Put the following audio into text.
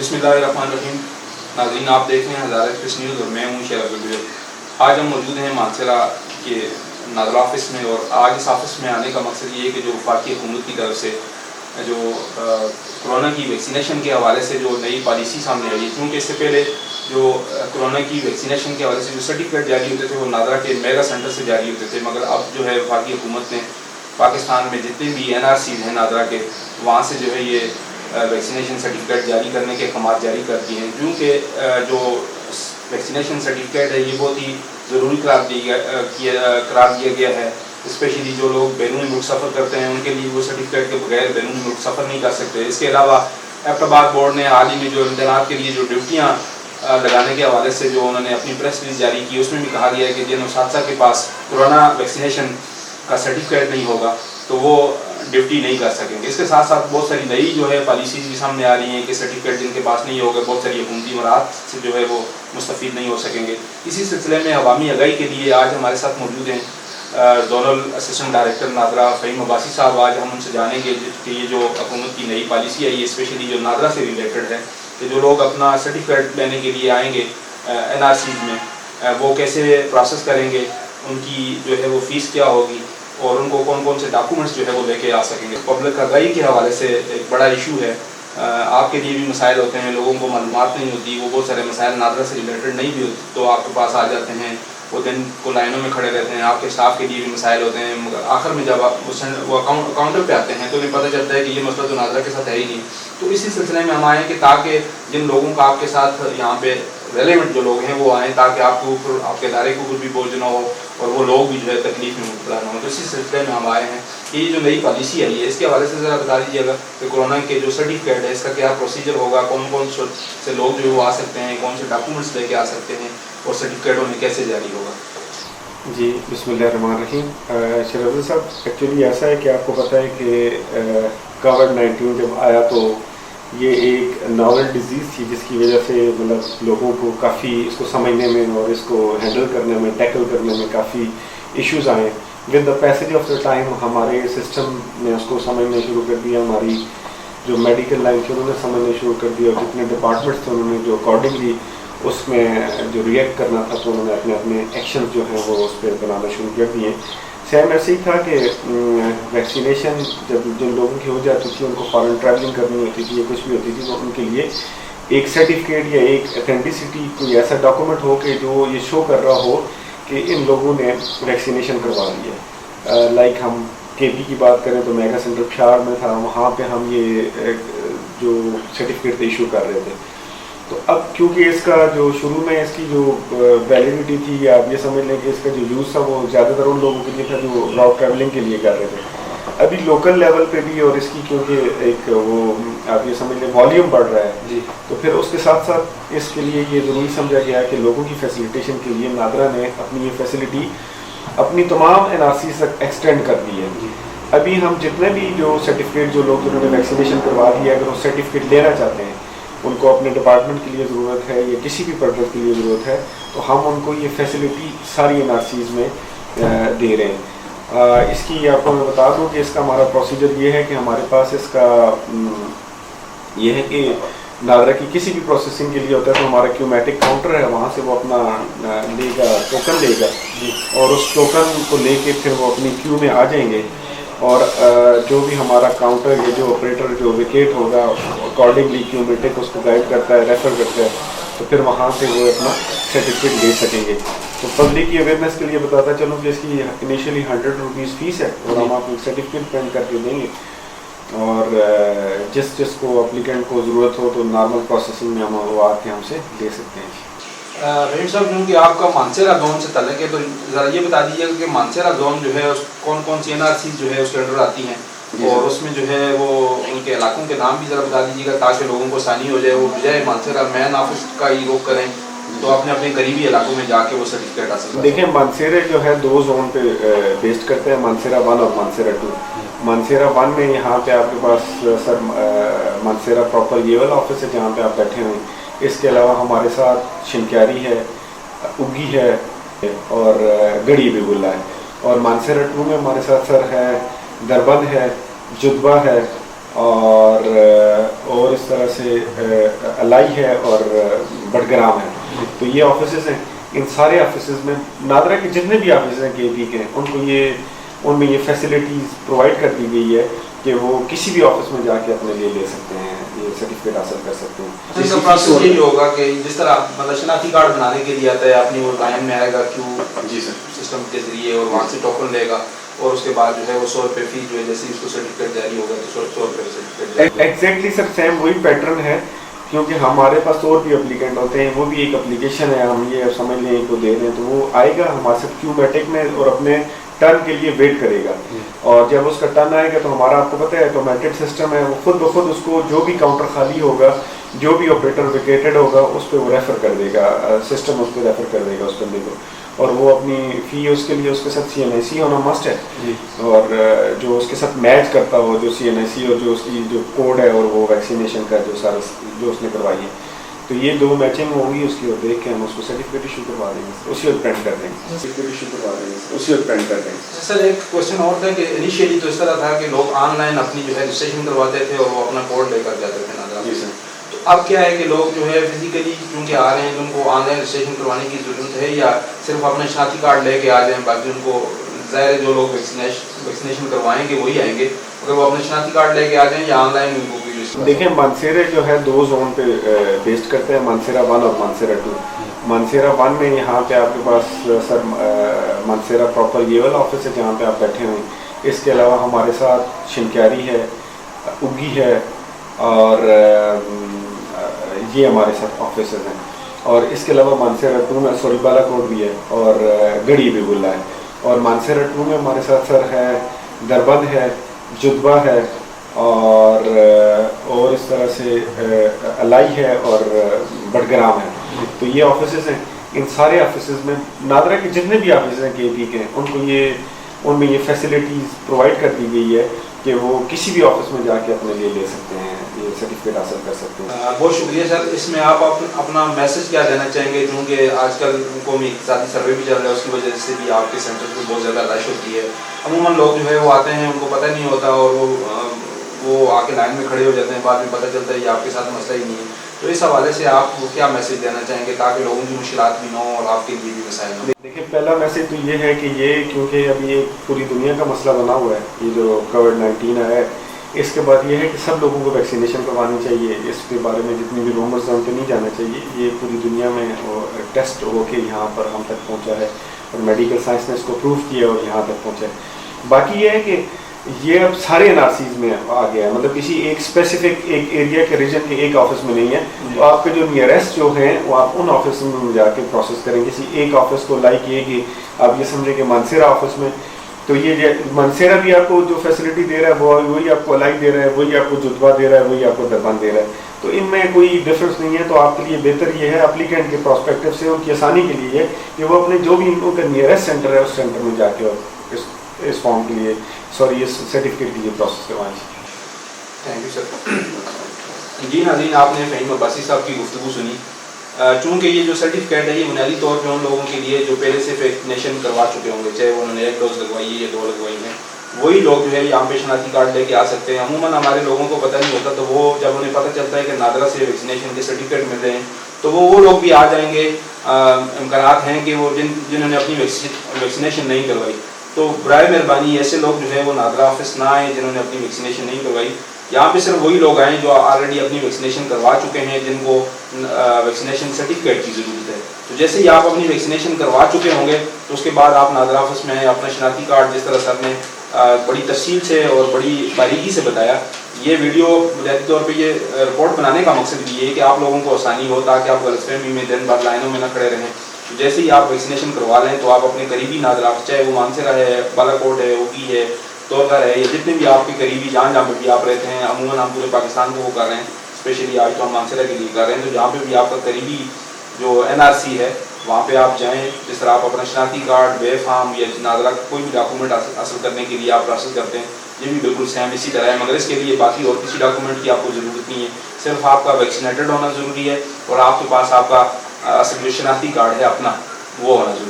بسم اللہ الرحمن الرحیم. ناظرین، آپ دیکھ رہے ہیں ہزارہ ایکسپریس نیوز اور میں ہوں شیر عبدالوہاب. آج ہم موجود ہیں مانسہرہ کے نادرہ آفس میں، اور آج اس آفس میں آنے کا مقصد یہ ہے کہ جو وفاقی حکومت کی طرف سے جو کرونا کی ویکسینیشن کے حوالے سے جو نئی پالیسی سامنے آئی ہے، کیونکہ اس سے پہلے جو کرونا کی ویکسینیشن کے حوالے سے جو سرٹیفکیٹ جاری ہوتے تھے وہ نادرہ کے میگا سینٹر سے جاری ہوتے تھے، مگر اب جو ہے وفاقی حکومت نے پاکستان میں جتنے بھی NRCs ہیں نادرہ کے، وہاں سے جو ہے یہ ویکسینیشن سرٹیفکیٹ جاری کرنے کے احکامات جاری کر دیے ہیں. کیونکہ جو ویکسینیشن سرٹیفکیٹ ہے یہ بہت ہی ضروری قرار دیا گیا ہے. اسپیشلی جو لوگ بیرون ملک سفر کرتے ہیں ان کے لیے وہ سرٹیفکیٹ کے بغیر بیرون ملک سفر نہیں کر سکتے. اس کے علاوہ ایبٹ بورڈ نے حال ہی میں جو امتحانات کے لیے جو ڈیوٹیاں لگانے کے حوالے سے جو انہوں نے اپنی پریس ریلیز جاری کی، اس میں بھی کہا گیا ہے کہ جن اساتذہ کے پاس کورونا ویکسینیشن کا سرٹیفکیٹ نہیں ہوگا تو وہ ڈیوٹی نہیں کر سکیں گے. اس کے ساتھ ساتھ بہت ساری نئی جو ہے پالیسیز بھی سامنے آ رہی ہیں کہ سرٹیفکیٹ جن کے پاس نہیں ہوگا بہت ساری حکومتی مراحت سے جو ہے وہ مستفید نہیں ہو سکیں گے. اسی سلسلے میں عوامی آگاہی کے لیے آج ہمارے ساتھ موجود ہیں zonal assistant director Nadira Fahim Abbasi صاحب. آج ہم ان سے جانیں گے کہ یہ جو حکومت کی نئی پالیسی ہے یہ اسپیشلی جو نادرہ سے ریلیٹڈ ہے کہ جو لوگ اپنا سرٹیفکیٹ لینے کے لیے آئیں گے NRCs میں وہ کیسے پروسیس کریں گے، ان کی جو ہے وہ فیس کیا ہوگی، اور ان کو کون کون سے ڈاکومنٹس جو ہے وہ لے کے آ سکیں گے. پبلک آگاہی کے حوالے سے ایک بڑا ایشو ہے. آپ کے لیے بھی مسائل ہوتے ہیں، لوگوں کو معلومات نہیں ہوتی، وہ بہت سارے مسائل نادرہ سے ریلیٹڈ نہیں بھی ہوتے تو آپ کے پاس آ جاتے ہیں، وہ دن کو لائنوں میں کھڑے رہتے ہیں. آپ کے اسٹاف کے لیے بھی مسائل ہوتے ہیں، مگر آخر میں جب آپ وہ کاؤنٹر پہ آتے ہیں تو انہیں پتہ چلتا ہے کہ یہ مسئلہ تو نادرہ کے ساتھ ہے ہی نہیں. تو اسی سلسلے میں ہم آئے کہ تاکہ جن لوگوں کا آپ کے ساتھ یہاں پہ ریلیونٹ جو لوگ ہیں وہ آئیں تاکہ آپ کے اوپر آپ کے ادارے کے اوپر بھی بوجھ نہ ہو اور وہ لوگ بھی جو ہے تکلیف میں مبتلا نہ ہو. تو اسی سلسلے میں ہم آئے ہیں کہ یہ جو نئی پالیسی آئی ہے اس کے حوالے سے ذرا بتا دیجیے گا کہ کورونا کے جو سرٹیفکیٹ ہے اس کا کیا پروسیجر ہوگا، کون کون سے لوگ جو وہ آ سکتے ہیں، کون سے ڈاکومنٹس لے کے آ سکتے ہیں، اور سرٹیفکیٹ انہیں کیسے جاری ہوگا. جی بسم اللہ الرحمن الرحیم. شیر صاحب، ایکچولی ایسا ہے کہ آپ کو پتہ ہے کہ کووڈ-19 جب آیا تو یہ ایک ناول ڈیزیز تھی جس کی وجہ سے مطلب لوگوں کو کافی اس کو سمجھنے میں اور اس کو ہینڈل کرنے میں، ٹیکل کرنے میں کافی ایشوز آئے. With the passage of the time ہمارے سسٹم نے اس کو سمجھنا شروع کر دیا، ہماری جو میڈیکل لائن تھی انہوں نے سمجھنا شروع کر دیا، اور جتنے ڈپارٹمنٹس تھے انہوں نے جو اکارڈنگلی اس میں جو ریئیکٹ کرنا تھا تو انہوں نے اپنے ایکشن جو ہیں وہ اس پہ بنانا شروع کر دیے. سیم ایسے ہی تھا کہ ویکسینیشن جب جن لوگوں کی ہو جاتی تھی ان کو فارن ٹریولنگ کرنی ہوتی تھی یا کچھ بھی ہوتی تھی تو ان کے لیے ایک سرٹیفکیٹ یا ایک اتھینٹسٹی کوئی ایسا ڈاکومنٹ ہو کہ جو یہ شو کر رہا ہو کہ ان لوگوں نے ویکسینیشن کروا لی ہے. لائک ہم KB کی بات کریں تو میگا سینٹر پشاور میں تھا، وہاں پہ ہم یہ جو سرٹیفکیٹ ایشو کر رہے تھے. تو اب کیونکہ اس کا جو شروع میں اس کی جو ویلیڈیٹی تھی، آپ یہ سمجھ لیں کہ اس کا جو یوز تھا وہ زیادہ تر ان لوگوں کے لیے تھا جو راؤٹ ٹریولنگ کے لیے کر رہے تھے. ابھی لوکل لیول پہ بھی اور اس کی کیونکہ ایک وہ آپ یہ سمجھ لیں والیوم بڑھ رہا ہے جی، تو پھر اس کے ساتھ ساتھ اس کے لیے یہ ضروری سمجھا گیا کہ لوگوں کی فیسیلیٹیشن کے لیے نادرہ نے اپنی یہ فیسلٹی اپنی تمام NRCs تک ایکسٹینڈ کر دی ہے. ابھی ہم جتنے بھی جو سرٹیفکیٹ جو لوگ جنہوں نے ویکسینیشن کروا دی ہے اگر وہ سرٹیفکیٹ لینا چاہتے ہیں، ان کو اپنے ڈپارٹمنٹ کے لیے ضرورت ہے یا کسی بھی پرپز کے لیے ضرورت ہے تو ہم ان کو یہ فیسلٹی ساری NRCs میں دے رہے ہیں. اس کی آپ کو میں بتا دوں کہ اس کا ہمارا پروسیجر یہ ہے کہ ہمارے پاس اس کا یہ ہے کہ نادرہ کی کسی بھی پروسیسنگ کے لیے ہوتا ہے تو ہمارا کیومیٹک کاؤنٹر ہے، وہاں سے وہ اپنا لے گا ٹوکن لے گا اور اس ٹوکن کو لے کے پھر وہ اپنی کیو میں آ جائیں گے، اور جو بھی ہمارا کاؤنٹر یا جو آپریٹر جو ویکیٹ ہوگا اکارڈنگلی کیومیٹک اس کو گائیڈ کرتا ہے، ریفر کرتا ہے، تو پھر وہاں سے وہ اپنا سرٹیفکیٹ لے سکیں گے. تو پبلک کی اویئرنیس کے لیے بتاتا چلوں کہ اس کی انیشلی 100 روپیز فیس ہے اور ہم آپ کو سرٹیفکیٹ پرنٹ کر کے دیں گے، اور جس کو اپلیکینٹ کو ضرورت ہو تو نارمل پروسیسنگ میں ہم وہ آ کے ہم سے لے سکتے ہیں. رحیم صاحب، کیونکہ آپ کا مانسہرہ زون سے تعلق ہے تو ذرا یہ بتا دیجیے گا کہ مانسہرہ زون جو ہے کون کون سی NRCs جو ہے اس کے انڈر آتی ہیں، اور اس میں جو ہے وہ ان کے علاقوں کے نام بھی ذرا بتا دیجیے گا تاکہ لوگوں کو آسانی ہو جائے، وہ بجائے مانسہرہ مین آفس کا ہی روک کریں تو اپنے اپنے قریبی علاقوں میں جا کے وہ سرٹیفکیٹ حاصل کریں. دیکھیں مانسہرہ جو ہے 2 زون پہ بیسڈ کرتے ہیں، مانسہرہ 1 اور مانسہرہ 2. مانسہرہ 1 میں یہاں پہ آپ کے پاس سر مانسہرہ پراپر یہ والا آفس ہے جہاں پہ آپ بیٹھے ہوئے. اس کے علاوہ ہمارے ساتھ شنکیاری ہے، اگی ہے اور گڑی بھی گلا ہے. اور مانسہرہ 2 میں ہمارے ساتھ سر ہے، دربند ہے، جدبہ ہے اور اس طرح سے الائی ہے اور بڈگرام ہے. تو یہ آفیسز ہیں. ان سارے آفیسز میں نادرا کے جتنے بھی آفیسز ہیں KP کے ان کو ان میں یہ فیسلٹیز پرووائڈ کر دی گئی ہے کہ وہ کسی بھی آفس میں جا کے اپنے لیے لے سکتے ہیں, یہ سرٹیفکیٹ حاصل کر سکتے ہیں. اس کا پروسیس یہی ہوگا کہ جس طرح مطلب شناختی کارڈ بنانے کے لیے آتا ہے اپنی وہ لائن میں آئے گا کیو جی سر سسٹم کے ذریعے اور وہاں سے ٹوکن لے گا اور اس کے بعد جو ہے وہ 100 روپے فی جو ہے جیسے اس کو سرٹیفکیٹ جاری ہوگا تو 100 روپے سرٹیفکیٹ. ایگزیکٹلی سر سیم وہی پیٹرن ہے کیونکہ ہمارے پاس اور بھی اپلیکینٹ ہوتے ہیں, وہ بھی ایک اپلیکیشن ہے, ہم یہ سمجھ لیں کو دے رہے ہیں تو وہ آئے گا ہمارے ساتھ کیو میٹک میں اور اپنے ٹرن کے لیے ویٹ کرے گا. اور جب اس کا ٹرن آئے گا تو ہمارا آپ کو پتہ ہے آٹومیٹڈ سسٹم ہے, وہ خود بخود اس کو جو بھی کاؤنٹر خالی ہوگا جو بھی آپریٹر ویکیٹڈ ہوگا اس پہ وہ ریفر کر دے گا, سسٹم اس پہ ریفر کر دے گا اس بندے کو, اور وہ اپنی فی اس کے لیے اس کے ساتھ CNIC ہونا مسٹ ہے. اور جو اس کے ساتھ میچ کرتا ہو جو CNIC اور جو اس کی جو کوڈ ہے اور وہ ویکسینیشن کا جو سارا جو اس نے کروائی ہے, تو یہ دو میچنگ ہوں گی اس کی, اور دیکھ کے ہم اس کو سرٹیفکیٹ ایشو کروا دیں گے, اسی وقت پرنٹ کر دیں گے, سرٹیفکیٹ ایشو کروا دیں گے, اسی وقت پرنٹ کر دیں گے. سر ایک کوشچن اور تھا کہ انیشیلی تو اس طرح تھا کہ لوگ آن لائن اپنی جو ہے رجسٹریشن کرواتے تھے اور وہ اپنا کوڈ لے کر جاتے تھے نادرا. جی سر. تو اب کیا ہے کہ لوگ جو ہے فزیکلی کیونکہ آ رہے ہیں تو ان کو آن لائن رجسٹریشن کروانے کی ضرورت ہے یا صرف اپنا شناختی کارڈ لے کے آ جائیں, باقی ان کو ظاہر ہے جو لوگ ویکسینیشن کروائیں گے وہی آئیں گے, اگر وہ اپنا شناختی کارڈ لے کے آ جائیں یا آن لائن ان کو بھی. دیکھیں مانسیرا جو ہے 2 زون پہ بیسڈ کرتے ہیں, مانسیرا 1 اور مانسیرا 2. مانسیرا 1 میں یہاں پہ آپ کے پاس سر مانسیرا پراپر یہ والا آفس ہے جہاں پہ آپ بیٹھے ہوئے. اس کے علاوہ ہمارے ساتھ شنکیاری ہے, اگی ہے, اور یہ ہمارے ساتھ آفیسز ہیں. اور اس کے علاوہ مانسیرا 2 میں سوری بالا کوٹ بھی ہے اور گڑی بھی بلا ہے. اور مانسیرا 2 میں ہمارے ساتھ سر ہے دربند ہے, جدبہ ہے, اور اس طرح سے الائی ہے اور بڈگرام ہے. تو یہ آفیسز ہیں. ان سارے آفیسز میں نادرا کے جتنے بھی آفیسز ہیں KP کے ان کو ان میں یہ فیسلٹیز پرووائڈ کر دی گئی ہے کہ وہ کسی بھی آفس میں جا کے اپنے لیے لے سکتے ہیں, یہ سرٹیفکیٹ حاصل کر سکتے ہیں. بہت شکریہ سر. اس میں آپ اپنا میسج کیا دینا چاہیں گے, کیونکہ آج کل قومی اقتصادی سروے بھی چل رہا ہے, اس کی وجہ سے بھی آپ کے سینٹر پہ بہت زیادہ رش ہوتی ہے. عموماً لوگ جو ہے وہ آتے ہیں ان کو پتہ نہیں ہوتا اور وہ آ کے لائن میں کھڑے ہو جاتے ہیں, بعد میں پتہ چلتا ہے یہ آپ کے ساتھ مسئلہ ہی نہیں ہے. تو اس حوالے سے آپ کیا میسج دینا چاہیں گے تاکہ لوگوں کی مشکلات بھی نہ ہوں اور آپ کے لیے بھی مسائل نہ ہوں؟ دیکھیں پہلا میسج تو یہ ہے کہ یہ کیونکہ ابھی یہ پوری دنیا کا مسئلہ بنا ہوا ہے, یہ جو کووڈ-19 آیا ہے, اس کے بعد یہ ہے کہ سب لوگوں کو ویکسینیشن کروانی چاہیے. اس کے بارے میں جتنی بھی رومرز ہیں ان پہ نہیں جانا چاہیے. یہ پوری دنیا میں ٹیسٹ ہو کے یہاں پر ہم تک پہنچا ہے اور میڈیکل سائنس نے اس کو پروف کیا اور یہاں تک پہنچا ہے. باقی یہ ہے کہ یہ اب سارے NRCs میں آ گیا ہے, مطلب کسی ایک اسپیسیفک ایک ایریا کے ریجن کے ایک آفس میں نہیں ہے. تو آپ کے جو نیئرسٹ جو ہیں وہ آپ ان آفس میں جا کے پروسیس کریں. کسی ایک آفس کو لائک یہ کہ آپ یہ سمجھیں کہ مانسیرا آفس میں تو یہ مانسیرا بھی آپ کو جو فیسلٹی دے رہا ہے وہی آپ کو الائی دے رہا ہے, وہی آپ کو جدوا دے رہا ہے, وہی آپ کو دربند دے رہا ہے. تو ان میں کوئی ڈفرینس نہیں ہے. تو آپ کے لیے بہتر یہ ہے اپلیکینٹ کے پراسپیکٹو سے ان کی آسانی کے لیے کہ وہ اپنے جو بھی ان کا نیئرسٹ سینٹر ہے اس سینٹر میں جا کے اور اس فارم کے لیے اس سرٹیفکیٹ کے لیے پروسیس کروائیں. Thank you sir. جی ناظرین, آپ نے فہیم عباسی صاحب کی گفتگو سنی. چونکہ یہ جو سرٹیفکیٹ ہے یہ بنیادی طور پہ ان لوگوں کے لیے جو پہلے سے ویکسینیشن کروا چکے ہوں گے, چاہے انہوں نے 1 ڈوز لگوائی ہے یا 2 لگوائی ہیں, وہی لوگ جو ہے یہاں پہ شناختی کارڈ لے کے آ سکتے ہیں. عموماً ہمارے لوگوں کو پتہ نہیں ہوتا, تو وہ جب انہیں پتہ چلتا ہے کہ نادرا سے ویکسینیشن کے سرٹیفکیٹ مل رہے ہیں تو وہ لوگ بھی آ جائیں گے. امکانات ہیں کہ وہ جنہوں نے اپنی ویکسینیشن نہیں کروائی, تو برائے مہربانی ایسے لوگ جو ہے وہ نادرا آفس نہ آئیں جنہوں نے اپنی ویکسینیشن نہیں کروائی. یہاں پہ صرف وہی لوگ آئیں جو آلریڈی اپنی ویکسینیشن کروا چکے ہیں, جن کو ویکسینیشن سرٹیفکیٹ کی ضرورت ہے. تو جیسے ہی آپ اپنی ویکسینیشن کروا چکے ہوں گے تو اس کے بعد آپ نادرا آفس میں اپنا شناختی کارڈ, جس طرح سر نے بڑی تفصیل سے اور بڑی باریکی سے بتایا, یہ ویڈیو بنیادی طور پہ یہ رپورٹ بنانے کا مقصد بھی ہے کہ آپ لوگوں کو آسانی ہو تاکہ آپ غلط فہمی میں دن بھر لائنوں میں نہ کھڑے رہیں. جیسے ہی آپ ویکسینیشن کروا لیں تو آپ اپنے قریبی نادرا آفس, چاہے وہ مانسیرا ہے, بالا کوٹ ہے, اوگی ہے, تورگھر ہے, یا جتنے بھی آپ کے قریبی جہاں پہ بھی آپ رہتے ہیں, عموماً ہم پورے پاکستان کو وہ کر رہے ہیں, اسپیشلی آج تو ہم مانسیرا کے لیے کر رہے ہیں, تو جہاں پہ بھی آپ کا قریبی جو NRC ہے وہاں پہ آپ جائیں. جس طرح آپ اپنا شناختی کارڈ, وے فارم یا نادرا کا کوئی بھی ڈاکومنٹ حاصل کرنے کے لیے آپ پروسیس کرتے ہیں, یہ بھی بالکل سیم اسی طرح ہے, مگر اس کے لیے باقی اور کسی ڈاکومنٹ کی آپ کو ضرورت نہیں ہے. صرف آپ کا ویکسینیٹڈ ہونا ضروری ہے اور آپ کے پاس آپ کا اصل جو شناختی کارڈ ہے اپنا وہ ہونا ضروری ہے.